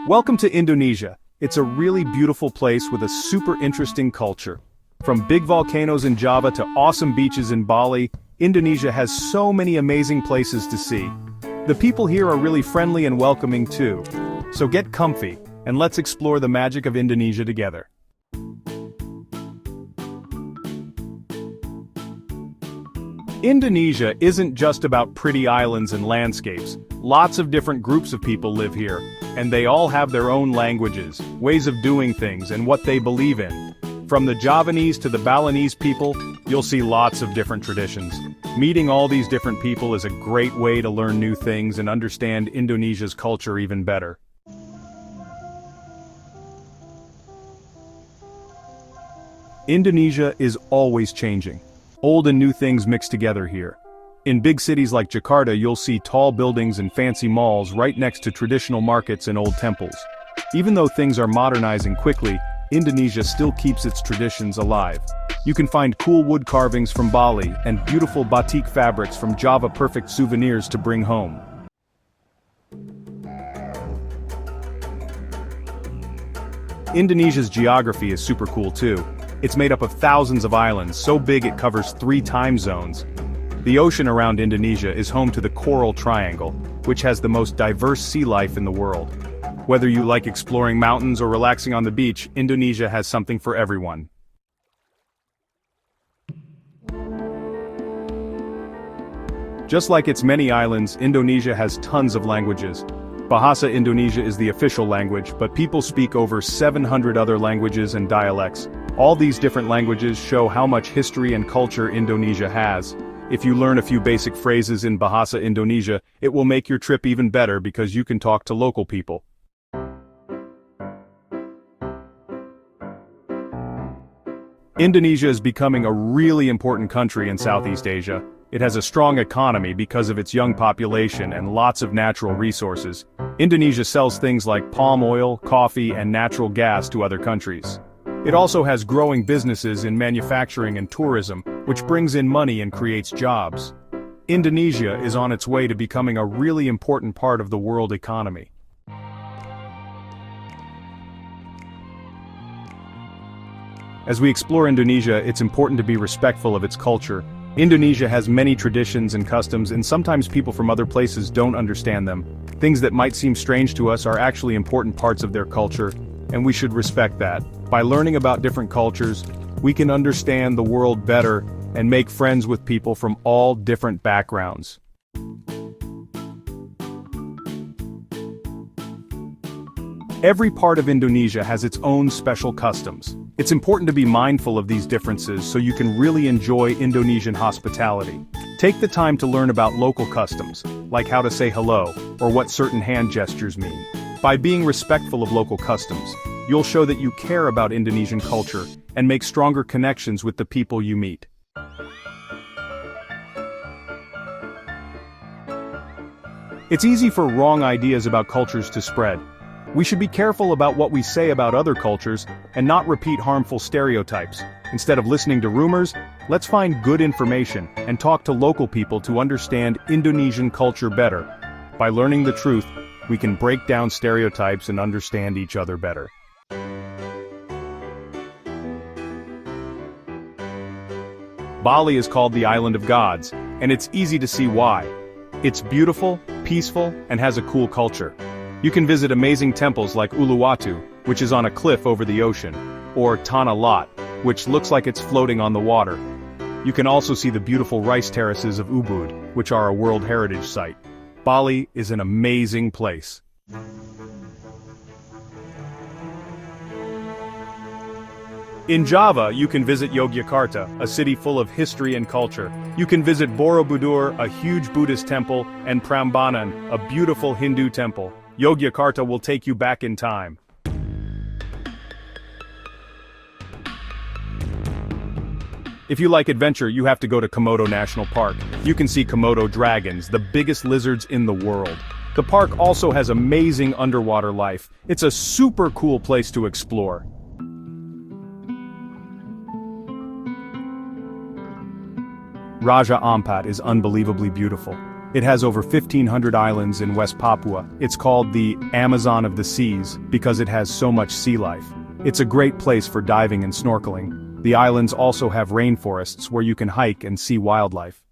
Welcome to Indonesia. It's a really beautiful place with a super interesting culture. From big volcanoes in Java to awesome beaches in Bali, Indonesia has so many amazing places to see. The people here are really friendly and welcoming too. So get comfy, and let's explore the magic of Indonesia together. Indonesia isn't just about pretty islands and landscapes. Lots of different groups of people live here, and they all have their own languages, ways of doing things, and what they believe in. From the Javanese to the Balinese people, you'll see lots of different traditions. Meeting all these different people is a great way to learn new things and understand Indonesia's culture even better. Indonesia is always changing. Old and new things mix together here. In big cities like Jakarta, you'll see tall buildings and fancy malls right next to traditional markets and old temples. Even though things are modernizing quickly, Indonesia still keeps its traditions alive. You can find cool wood carvings from Bali and beautiful batik fabrics from Java, perfect souvenirs to bring home. Indonesia's geography is super cool too. It's made up of thousands of islands, so big it covers 3 time zones. The ocean around Indonesia is home to the Coral Triangle, which has the most diverse sea life in the world. Whether you like exploring mountains or relaxing on the beach, Indonesia has something for everyone. Just like its many islands, Indonesia has tons of languages. Bahasa Indonesia is the official language, but people speak over 700 other languages and dialects. All these different languages show how much history and culture Indonesia has. If you learn a few basic phrases in Bahasa Indonesia, it will make your trip even better because you can talk to local people. Indonesia is becoming a really important country in Southeast Asia. It has a strong economy because of its young population and lots of natural resources. Indonesia sells things like palm oil, coffee, and natural gas to other countries. It also has growing businesses in manufacturing and tourism, which brings in money and creates jobs. Indonesia is on its way to becoming a really important part of the world economy. As we explore Indonesia, it's important to be respectful of its culture. Indonesia has many traditions and customs, and sometimes people from other places don't understand them. Things that might seem strange to us are actually important parts of their culture, and we should respect that. By learning about different cultures, we can understand the world better and make friends with people from all different backgrounds. Every part of Indonesia has its own special customs. It's important to be mindful of these differences so you can really enjoy Indonesian hospitality. Take the time to learn about local customs, like how to say hello, or what certain hand gestures mean. By being respectful of local customs, you'll show that you care about Indonesian culture and make stronger connections with the people you meet. It's easy for wrong ideas about cultures to spread. We should be careful about what we say about other cultures and not repeat harmful stereotypes. Instead of listening to rumors, let's find good information and talk to local people to understand Indonesian culture better. By learning the truth, we can break down stereotypes and understand each other better. Bali is called the Island of Gods, and it's easy to see why. It's beautiful, peaceful, and has a cool culture. You can visit amazing temples like Uluwatu, which is on a cliff over the ocean, or Tanah Lot, which looks like it's floating on the water. You can also see the beautiful rice terraces of Ubud, which are a World Heritage Site. Bali is an amazing place. In Java, you can visit Yogyakarta, a city full of history and culture. You can visit Borobudur, a huge Buddhist temple, and Prambanan, a beautiful Hindu temple. Yogyakarta will take you back in time. If you like adventure, you have to go to Komodo National Park. You can see Komodo dragons, the biggest lizards in the world. The park also has amazing underwater life. It's a super cool place to explore. Raja Ampat is unbelievably beautiful. It has over 1,500 islands in West Papua. It's called the Amazon of the Seas because it has so much sea life. It's a great place for diving and snorkeling. The islands also have rainforests where you can hike and see wildlife.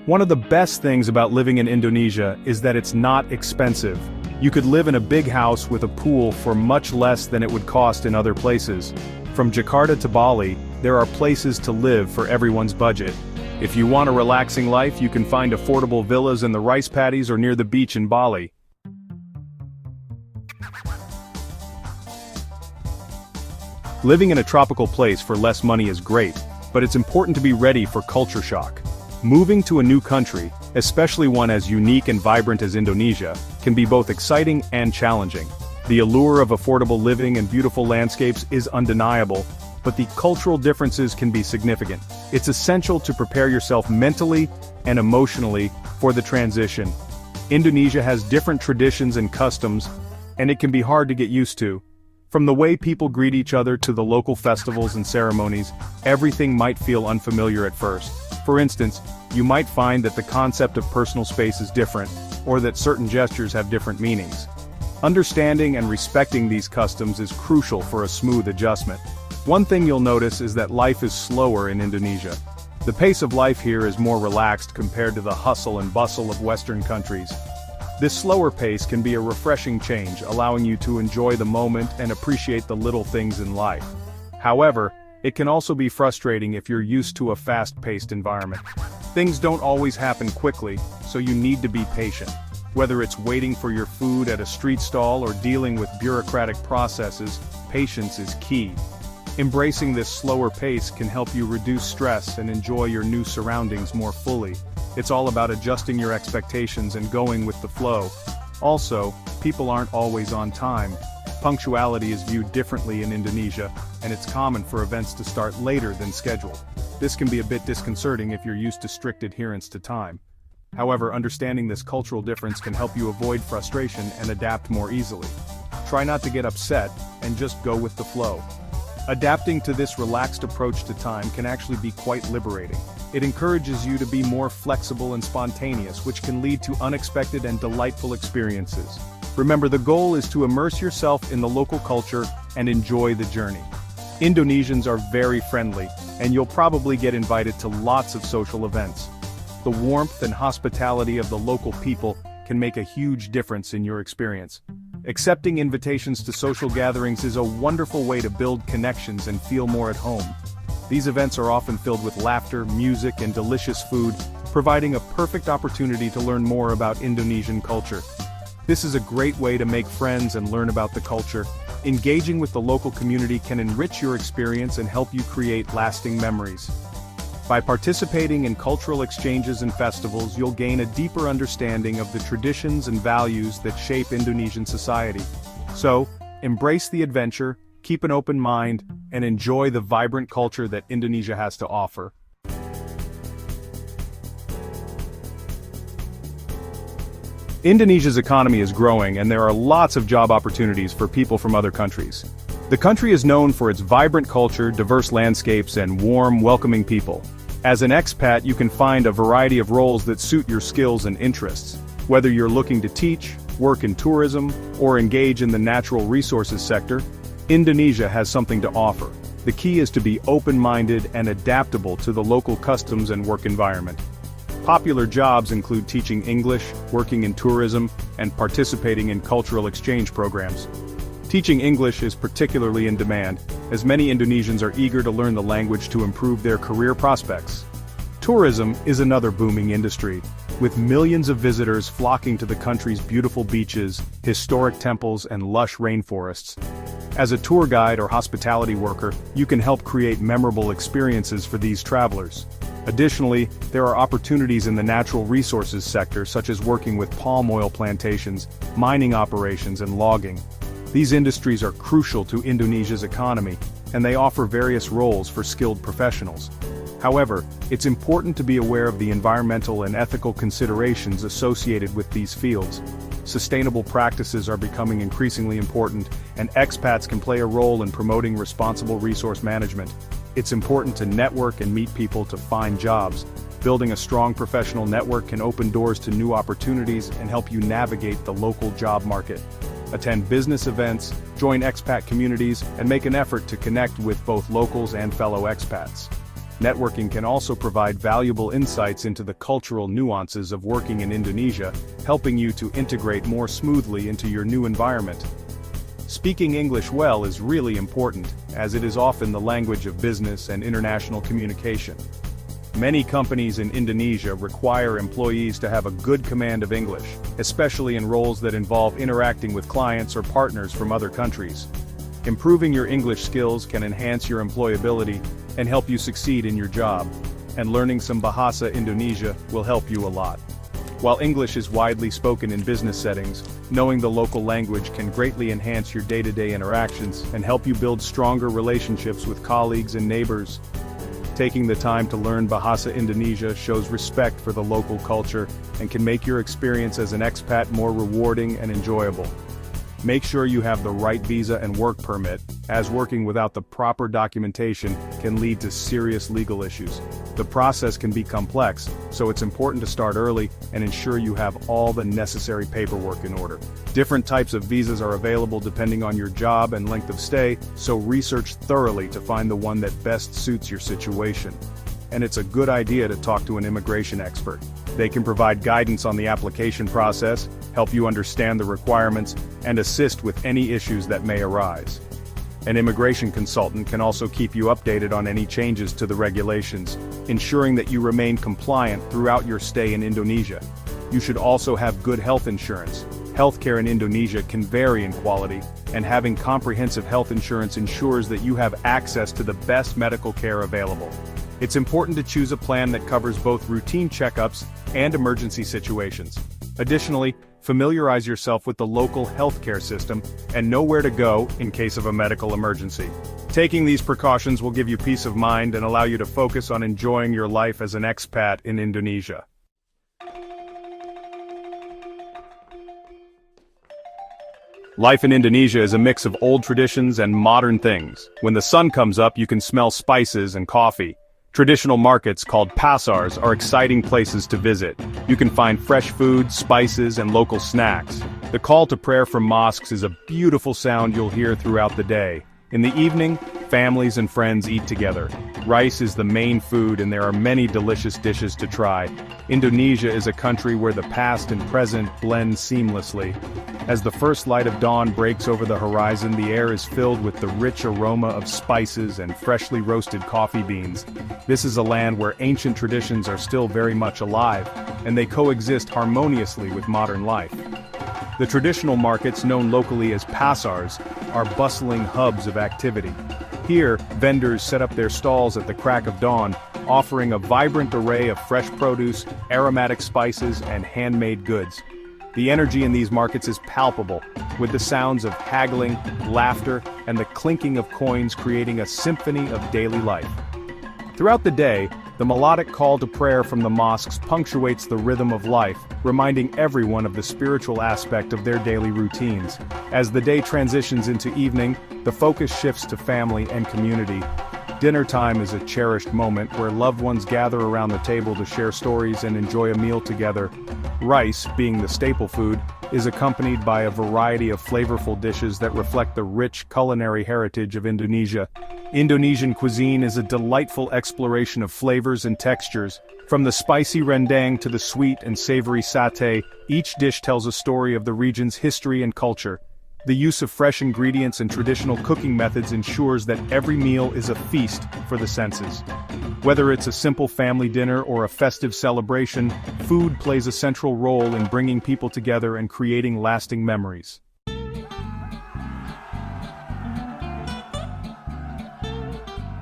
One of the best things about living in Indonesia is that it's not expensive. You could live in a big house with a pool for much less than it would cost in other places. From Jakarta to Bali, there are places to live for everyone's budget. If you want a relaxing life, you can find affordable villas in the rice paddies or near the beach in Bali. Living in a tropical place for less money is great, but it's important to be ready for culture shock. Moving to a new country, especially one as unique and vibrant as Indonesia, can be both exciting and challenging. The allure of affordable living and beautiful landscapes is undeniable, but the cultural differences can be significant. It's essential to prepare yourself mentally and emotionally for the transition. Indonesia has different traditions and customs, and it can be hard to get used to. From the way people greet each other to the local festivals and ceremonies, everything might feel unfamiliar at first. For instance, you might find that the concept of personal space is different, or that certain gestures have different meanings. Understanding and respecting these customs is crucial for a smooth adjustment. One thing you'll notice is that life is slower in Indonesia. The pace of life here is more relaxed compared to the hustle and bustle of Western countries. This slower pace can be a refreshing change, allowing you to enjoy the moment and appreciate the little things in life. However, it can also be frustrating if you're used to a fast-paced environment. Things don't always happen quickly, so you need to be patient. Whether it's waiting for your food at a street stall or dealing with bureaucratic processes, patience is key. Embracing this slower pace can help you reduce stress and enjoy your new surroundings more fully. It's all about adjusting your expectations and going with the flow. Also, people aren't always on time. Punctuality is viewed differently in Indonesia, and it's common for events to start later than scheduled. This can be a bit disconcerting if you're used to strict adherence to time. However, understanding this cultural difference can help you avoid frustration and adapt more easily. Try not to get upset, and just go with the flow. Adapting to this relaxed approach to time can actually be quite liberating. It encourages you to be more flexible and spontaneous, which can lead to unexpected and delightful experiences. Remember, the goal is to immerse yourself in the local culture and enjoy the journey. Indonesians are very friendly, and you'll probably get invited to lots of social events. The warmth and hospitality of the local people can make a huge difference in your experience. Accepting invitations to social gatherings is a wonderful way to build connections and feel more at home. These events are often filled with laughter, music, and delicious food, providing a perfect opportunity to learn more about Indonesian culture. This is a great way to make friends and learn about the culture. Engaging with the local community can enrich your experience and help you create lasting memories. By participating in cultural exchanges and festivals, you'll gain a deeper understanding of the traditions and values that shape Indonesian society. So, embrace the adventure, keep an open mind, and enjoy the vibrant culture that Indonesia has to offer. Indonesia's economy is growing, and there are lots of job opportunities for people from other countries. The country is known for its vibrant culture, diverse landscapes, and warm, welcoming people. As an expat, you can find a variety of roles that suit your skills and interests. Whether you're looking to teach, work in tourism, or engage in the natural resources sector, Indonesia has something to offer. The key is to be open-minded and adaptable to the local customs and work environment. Popular jobs include teaching English, working in tourism, and participating in cultural exchange programs. Teaching English is particularly in demand, as many Indonesians are eager to learn the language to improve their career prospects. Tourism is another booming industry, with millions of visitors flocking to the country's beautiful beaches, historic temples, and lush rainforests. As a tour guide or hospitality worker, you can help create memorable experiences for these travelers. Additionally, there are opportunities in the natural resources sector, such as working with palm oil plantations, mining operations, and logging. These industries are crucial to Indonesia's economy, and they offer various roles for skilled professionals. However, it's important to be aware of the environmental and ethical considerations associated with these fields. Sustainable practices are becoming increasingly important, and expats can play a role in promoting responsible resource management. It's important to network and meet people to find jobs. Building a strong professional network can open doors to new opportunities and help you navigate the local job market. Attend business events, join expat communities, and make an effort to connect with both locals and fellow expats. Networking can also provide valuable insights into the cultural nuances of working in Indonesia, helping you to integrate more smoothly into your new environment. Speaking English well is really important, as it is often the language of business and international communication. Many companies in Indonesia require employees to have a good command of English, especially in roles that involve interacting with clients or partners from other countries. Improving your English skills can enhance your employability and help you succeed in your job, and learning some Bahasa Indonesia will help you a lot. While English is widely spoken in business settings, knowing the local language can greatly enhance your day-to-day interactions and help you build stronger relationships with colleagues and neighbors. Taking the time to learn Bahasa Indonesia shows respect for the local culture and can make your experience as an expat more rewarding and enjoyable. Make sure you have the right visa and work permit, as working without the proper documentation can lead to serious legal issues. The process can be complex, so it's important to start early and ensure you have all the necessary paperwork in order. Different types of visas are available depending on your job and length of stay, so research thoroughly to find the one that best suits your situation. And it's a good idea to talk to an immigration expert. They can provide guidance on the application process, help you understand the requirements, and assist with any issues that may arise. An immigration consultant can also keep you updated on any changes to the regulations, ensuring that you remain compliant throughout your stay in Indonesia. You should also have good health insurance. Healthcare in Indonesia can vary in quality, and having comprehensive health insurance ensures that you have access to the best medical care available. It's important to choose a plan that covers both routine checkups and emergency situations. Additionally, familiarize yourself with the local healthcare system and know where to go in case of a medical emergency. Taking these precautions will give you peace of mind and allow you to focus on enjoying your life as an expat in Indonesia. Life in Indonesia is a mix of old traditions and modern things. When the sun comes up, you can smell spices and coffee. Traditional markets called pasars are exciting places to visit. You can find fresh food, spices, and local snacks. The call to prayer from mosques is a beautiful sound you'll hear throughout the day. In the evening, families and friends eat together. Rice is the main food and there are many delicious dishes to try. Indonesia is a country where the past and present blend seamlessly. As the first light of dawn breaks over the horizon, the air is filled with the rich aroma of spices and freshly roasted coffee beans. This is a land where ancient traditions are still very much alive, and they coexist harmoniously with modern life. The traditional markets, known locally as pasars, are bustling hubs of activity. Here, vendors set up their stalls at the crack of dawn, offering a vibrant array of fresh produce, aromatic spices, and handmade goods. The energy in these markets is palpable, with the sounds of haggling, laughter, and the clinking of coins creating a symphony of daily life. Throughout the day, the melodic call to prayer from the mosques punctuates the rhythm of life, reminding everyone of the spiritual aspect of their daily routines. As the day transitions into evening, the focus shifts to family and community. Dinner time is a cherished moment where loved ones gather around the table to share stories and enjoy a meal together. Rice, being the staple food, is accompanied by a variety of flavorful dishes that reflect the rich culinary heritage of Indonesia. Indonesian cuisine is a delightful exploration of flavors and textures. From the spicy rendang to the sweet and savory satay, each dish tells a story of the region's history and culture. The use of fresh ingredients and traditional cooking methods ensures that every meal is a feast for the senses. Whether it's a simple family dinner or a festive celebration, food plays a central role in bringing people together and creating lasting memories.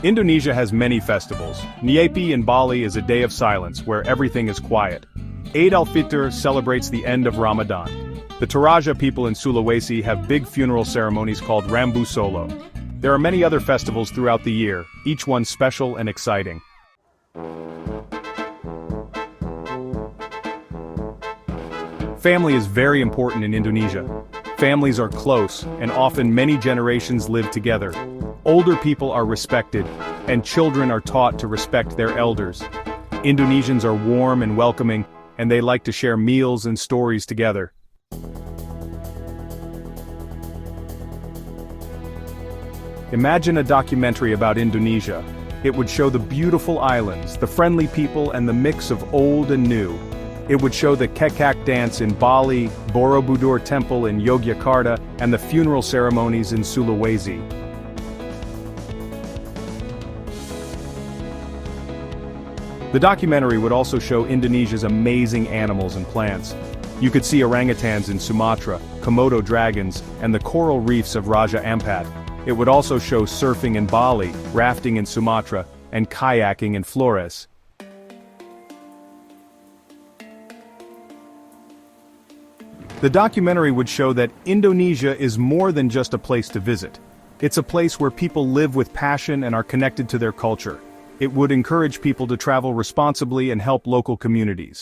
Indonesia has many festivals. Nyepi in Bali is a day of silence where everything is quiet. Eid al-Fitr celebrates the end of Ramadan. The Toraja people in Sulawesi have big funeral ceremonies called Rambu Solo. There are many other festivals throughout the year, each one special and exciting. Family is very important in Indonesia. Families are close, and often many generations live together. Older people are respected, and children are taught to respect their elders. Indonesians are warm and welcoming, and they like to share meals and stories together. Imagine a documentary about Indonesia. It would show the beautiful islands, the friendly people, and the mix of old and new. It would show the kecak dance in Bali, Borobudur Temple in Yogyakarta, and the funeral ceremonies in Sulawesi. The documentary would also show Indonesia's amazing animals and plants. You could see orangutans in Sumatra, Komodo dragons, and the coral reefs of Raja Ampat. It would also show surfing in Bali, rafting in Sumatra, and kayaking in Flores. The documentary would show that Indonesia is more than just a place to visit. It's a place where people live with passion and are connected to their culture. It would encourage people to travel responsibly and help local communities.